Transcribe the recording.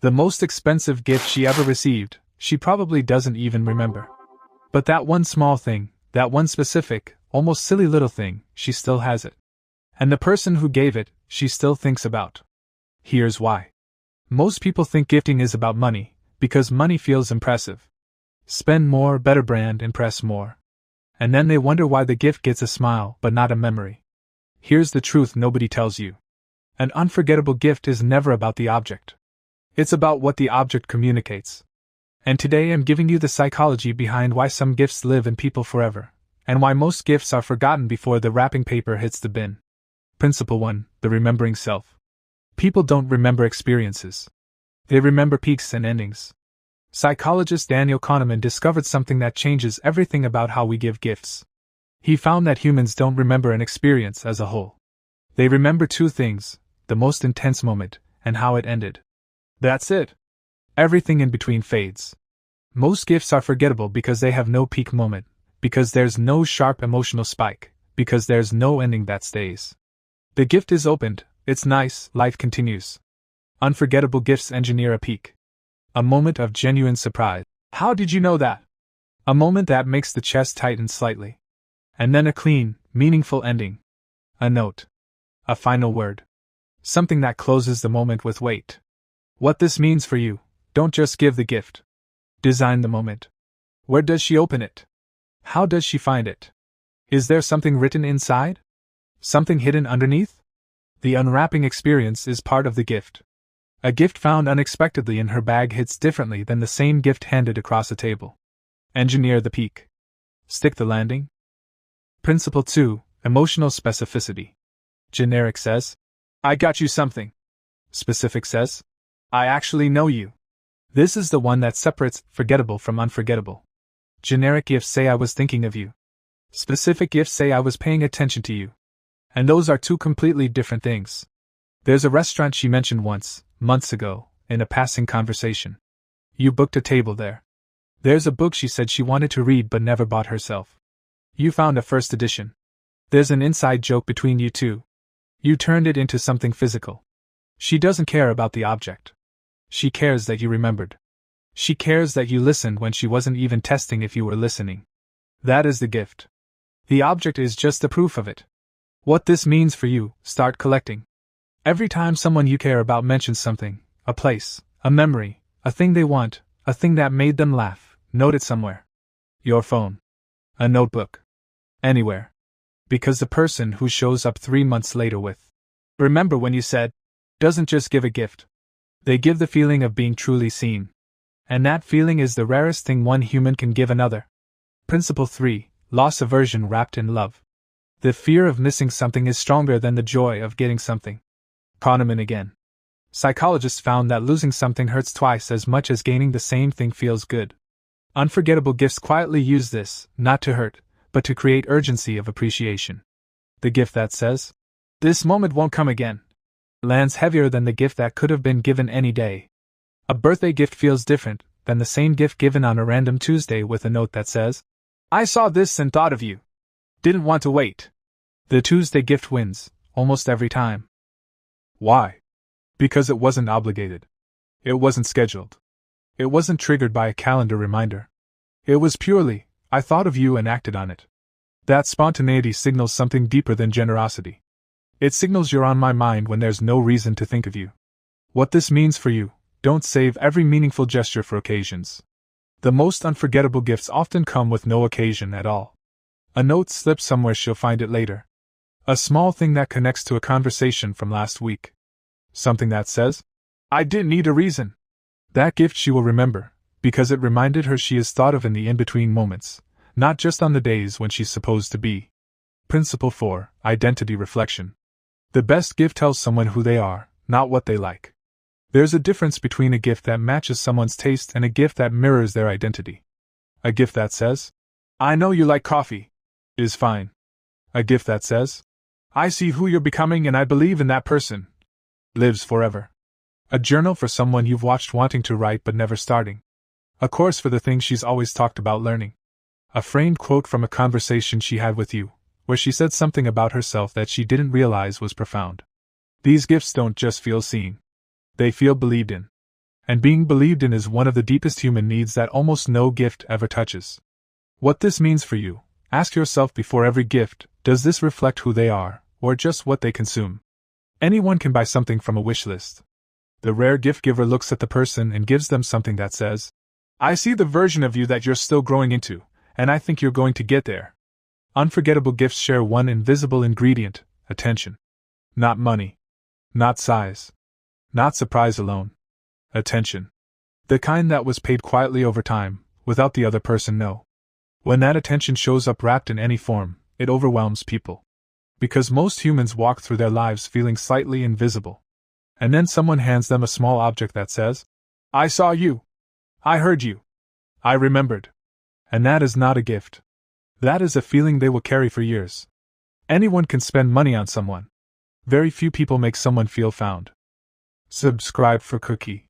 The most expensive gift she ever received, she probably doesn't even remember. But that one small thing, that one specific, almost silly little thing, she still has it. And the person who gave it, she still thinks about. Here's why. Most people think gifting is about money, because money feels impressive. Spend more, better brand, impress more. And then they wonder why the gift gets a smile but not a memory. Here's the truth nobody tells you. An unforgettable gift is never about the object. It's about what the object communicates. And today I'm giving you the psychology behind why some gifts live in people forever, and why most gifts are forgotten before the wrapping paper hits the bin. Principle 1. The remembering self. People don't remember experiences. They remember peaks and endings. Psychologist Daniel Kahneman discovered something that changes everything about how we give gifts. He found that humans don't remember an experience as a whole. They remember two things: the most intense moment, and how it ended. That's it. Everything in between fades. Most gifts are forgettable because they have no peak moment, because there's no sharp emotional spike, because there's no ending that stays. The gift is opened, it's nice, life continues. Unforgettable gifts engineer a peak. A moment of genuine surprise. How did you know that? A moment that makes the chest tighten slightly. And then a clean, meaningful ending. A note. A final word. Something that closes the moment with weight. What this means for you: don't just give the gift. Design the moment. Where does she open it? How does she find it? Is there something written inside? Something hidden underneath? The unwrapping experience is part of the gift. A gift found unexpectedly in her bag hits differently than the same gift handed across a table. Engineer the peak. Stick the landing. Principle 2. Emotional specificity. Generic says, "I got you something." Specific says, "I actually know you." This is the one that separates forgettable from unforgettable. Generic gifts say "I was thinking of you." Specific gifts say "I was paying attention to you." And those are two completely different things. There's a restaurant she mentioned once, months ago, in a passing conversation. You booked a table there. There's a book she said she wanted to read but never bought herself. You found a first edition. There's an inside joke between you two. You turned it into something physical. She doesn't care about the object. She cares that you remembered. She cares that you listened when she wasn't even testing if you were listening. That is the gift. The object is just the proof of it. What this means for you: start collecting. Every time someone you care about mentions something, a place, a memory, a thing they want, a thing that made them laugh, note it somewhere. Your phone. A notebook. Anywhere. Because the person who shows up 3 months later with "remember when you said," doesn't just give a gift. They give the feeling of being truly seen. And that feeling is the rarest thing one human can give another. Principle 3. Loss aversion wrapped in love. The fear of missing something is stronger than the joy of getting something. Kahneman again. Psychologists found that losing something hurts twice as much as gaining the same thing feels good. Unforgettable gifts quietly use this, not to hurt, but to create urgency of appreciation. The gift that says, "This moment won't come again," lands heavier than the gift that could have been given any day. A birthday gift feels different than the same gift given on a random Tuesday with a note that says, "I saw this and thought of you. Didn't want to wait." The Tuesday gift wins, almost every time. Why? Because it wasn't obligated. It wasn't scheduled. It wasn't triggered by a calendar reminder. It was purely, "I thought of you and acted on it." That spontaneity signals something deeper than generosity. It signals you're on my mind when there's no reason to think of you. What this means for you: don't save every meaningful gesture for occasions. The most unforgettable gifts often come with no occasion at all. A note slips somewhere, she'll find it later. A small thing that connects to a conversation from last week. Something that says, "I didn't need a reason." That gift she will remember, because it reminded her she is thought of in the in-between moments, not just on the days when she's supposed to be. Principle 4. Identity reflection. The best gift tells someone who they are, not what they like. There's a difference between a gift that matches someone's taste and a gift that mirrors their identity. A gift that says, "I know you like coffee," is fine. A gift that says, "I see who you're becoming and I believe in that person," lives forever. A journal for someone you've watched wanting to write but never starting. A course for the things she's always talked about learning. A framed quote from a conversation she had with you, where she said something about herself that she didn't realize was profound. These gifts don't just feel seen. They feel believed in. And being believed in is one of the deepest human needs that almost no gift ever touches. What this means for you, ask yourself before every gift: does this reflect who they are, or just what they consume? Anyone can buy something from a wish list. The rare gift giver looks at the person and gives them something that says, "I see the version of you that you're still growing into, and I think you're going to get there." Unforgettable gifts share one invisible ingredient: attention. Not money. Not size. Not surprise alone. Attention. The kind that was paid quietly over time, without the other person know. When that attention shows up wrapped in any form, it overwhelms people. Because most humans walk through their lives feeling slightly invisible. And then someone hands them a small object that says, "I saw you. I heard you. I remembered." And that is not a gift. That is a feeling they will carry for years. Anyone can spend money on someone. Very few people make someone feel found. Subscribe for cookie.